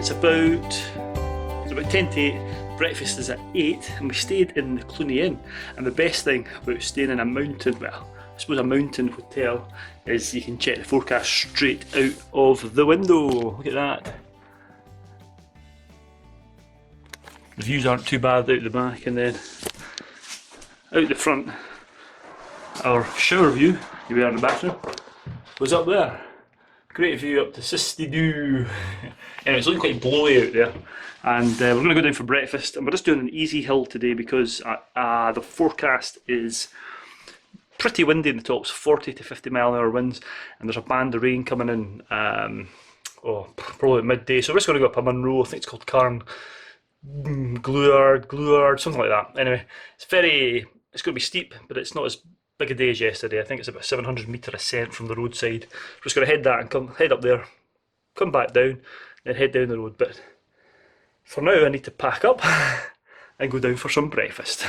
It's about 10 to 8. Breakfast is at 8 and we stayed in the Cluanie Inn. And the best thing about staying in a mountain, well, I suppose a mountain hotel, is you can check the forecast straight out of the window. Look at that. The views aren't too bad out the back, and then out the front, our shower view, you were in the bathroom, was up there. Great view up to 62. Anyway, it's looking quite blowy out there, and we're going to go down for breakfast, and we're just doing an easy hill today because the forecast is pretty windy in the tops, 40 to 50 mile an hour winds, and there's a band of rain coming in, probably at midday. So we're just going to go up a Munro, I think it's called Gluard, something like that. Anyway, it's going to be steep, but it's not as big a day as yesterday. I think it's about 700 metre ascent from the roadside. We're just going to head that and head up there, come back down, then head down the road. But for now I need to pack up and go down for some breakfast.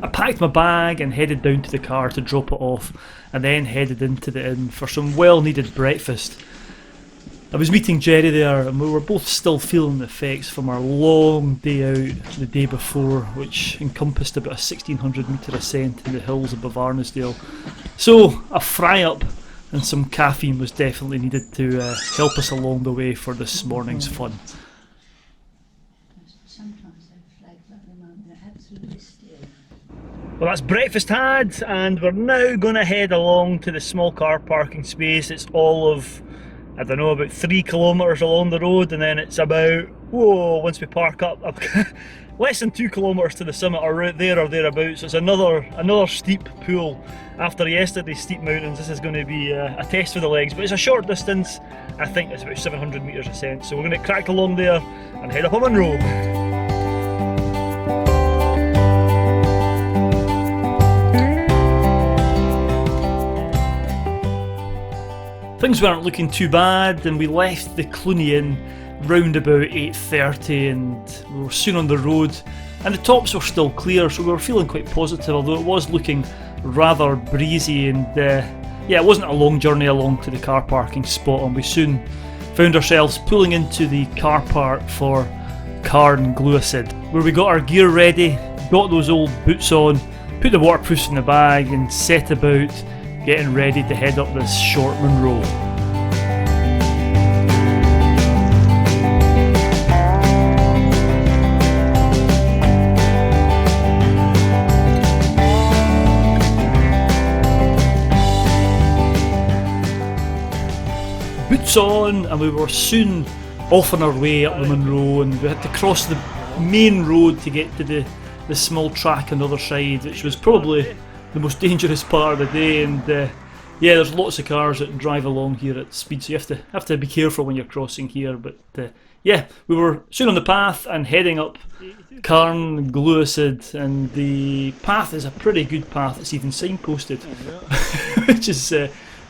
I packed my bag and headed down to the car to drop it off, and then headed into the inn for some well needed breakfast. I was meeting Jerry there, and we were both still feeling the effects from our long day out the day before, which encompassed about a 1600 metre ascent in the hills above Arnisdale. So a fry up and some caffeine was definitely needed to help us along the way for this morning's fun. Well, that's breakfast had, and we're now going to head along to the small car parking space. It's all of, I don't know, about 3 kilometres along the road, and then it's about, once we park up, less than 2 kilometres to the summit, or right there or thereabouts. So it's another steep pull. After yesterday's steep mountains, this is going to be a test for the legs, but it's a short distance. I think it's about 700 metres ascent, so we're going to crack along there and head up a Munro. Things weren't looking too bad, and we left the Cluanie Inn round about 8:30, and we were soon on the road, and the tops were still clear, so we were feeling quite positive, although it was looking rather breezy. And it wasn't a long journey along to the car parking spot, and we soon found ourselves pulling into the car park for Glen, where we got our gear ready, got those old boots on, put the waterproofs in the bag, and set about getting ready to head up this short Munro. Boots on, and we were soon off on our way up the Munro, and we had to cross the main road to get to the small track on the other side, which was probably the most dangerous part of the day. And there's lots of cars that drive along here at speed, so you have to be careful when you're crossing here. But we were soon on the path and heading up Glen, and the path is a pretty good path. It's even signposted, which is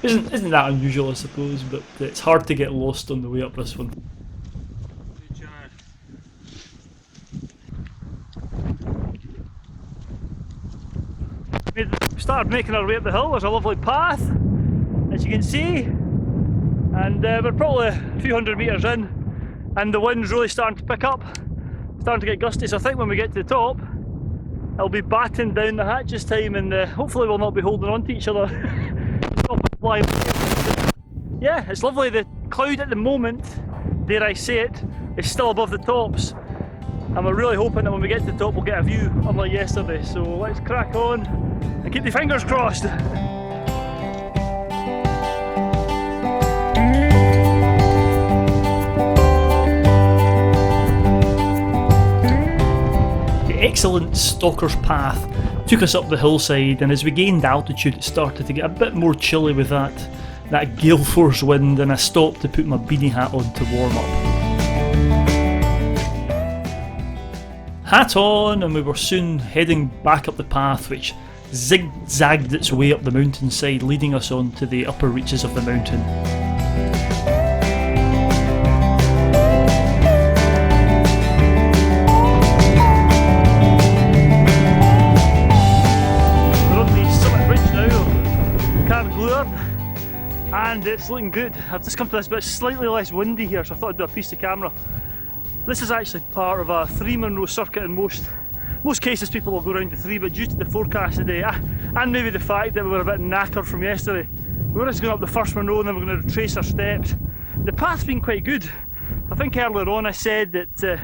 isn't that unusual, I suppose, but it's hard to get lost on the way up this one. We started making our way up the hill. There's a lovely path, as you can see, and we're probably a few hundred metres in, and the wind's really starting to pick up, starting to get gusty. So I think when we get to the top, I'll be batting down the hatch this time, and hopefully we'll not be holding on to each other. Yeah, it's lovely. The cloud at the moment, dare I say it, is still above the tops, and we're really hoping that when we get to the top we'll get a view unlike yesterday. So let's crack on and keep the fingers crossed. The excellent Stalker's Path took us up the hillside, and as we gained altitude it started to get a bit more chilly with that gale force wind, and I stopped to put my beanie hat on to warm up. Hat on, and we were soon heading back up the path, which zigzagged its way up the mountainside, leading us on to the upper reaches of the mountain. We're on the summit ridge now of Glen, and it's looking good. I've just come to this bit, slightly less windy here, so I thought I'd do a piece to camera. This is actually part of a 3 Munro circuit. In most cases people will go around to 3, but due to the forecast today, and maybe the fact that we were a bit knackered from yesterday, we're just going up the first Munro and then we're going to retrace our steps. The path's been quite good. I think earlier on I said that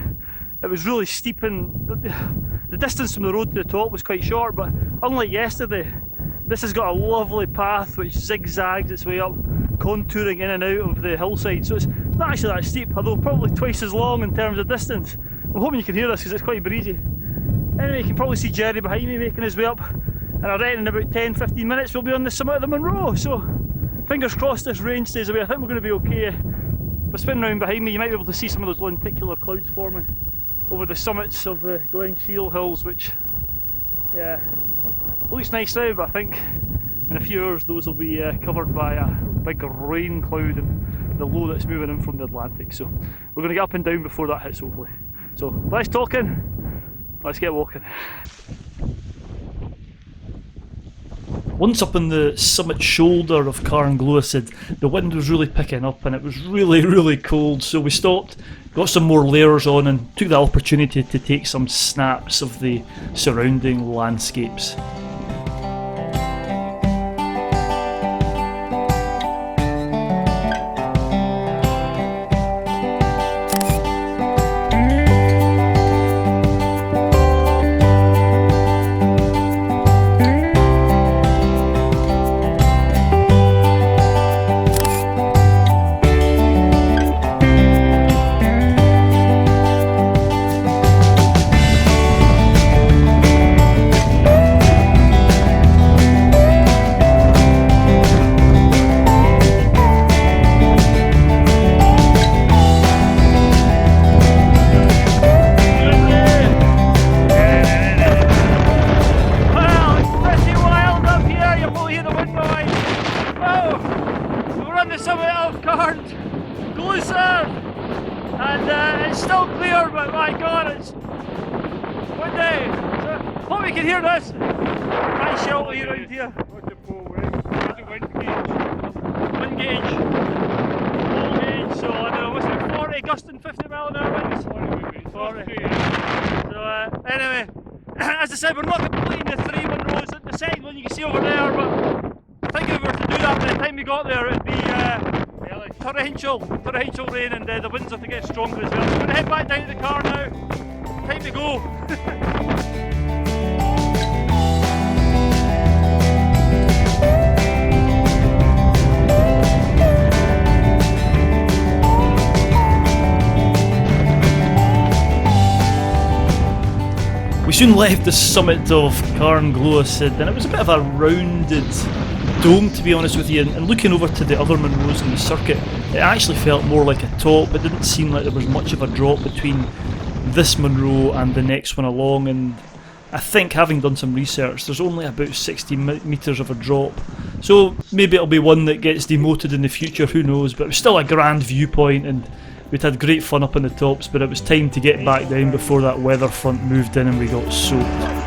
it was really steep and the distance from the road to the top was quite short, but unlike yesterday, this has got a lovely path which zigzags its way up, contouring in and out of the hillside, so it's not actually that steep, although probably twice as long in terms of distance. I'm hoping you can hear this because it's quite breezy. Anyway, you can probably see Jerry behind me making his way up, and I reckon in about 10-15 minutes we'll be on the summit of the Munro, so fingers crossed this rain stays away. I think we're going to be okay. If I spin round behind me, you might be able to see some of those lenticular clouds forming over the summits of the Glen Shiel hills, which, yeah, looks nice now, but I think in a few hours those will be covered by a big rain cloud and the low that's moving in from the Atlantic. So we're going to get up and down before that hits, hopefully. So less talking, let's get walking. Once up on the summit shoulder of Carngluasid, the wind was really picking up and it was really cold, so we stopped, got some more layers on and took the opportunity to take some snaps of the surrounding landscapes. And it's still clear, but my god, it's windy. So, hope you can hear this. Can't shelter you around here. What's the full wind? What's the wind gauge? Wind gauge. Full gauge, so I don't know, what's it, 40, gusting 50 mile an hour winds? 40. So anyway, as I said, we're not completing the 3 Munros. The second one you can see over there, but I think if we were to do that by the time we got there, it'd be torrential rain, and the winds have to get stronger as well. So we're going to head back down to the car now. Time to go. We soon left the summit of Carngluasid, and it was a bit of a rounded dome, to be honest with you, and looking over to the other Munros in the circuit, it actually felt more like a top. It didn't seem like there was much of a drop between this Munro and the next one along, and I think, having done some research, there's only about 60 metres of a drop, so maybe it'll be one that gets demoted in the future, who knows, but it was still a grand viewpoint and we'd had great fun up on the tops, but it was time to get back down before that weather front moved in and we got soaked.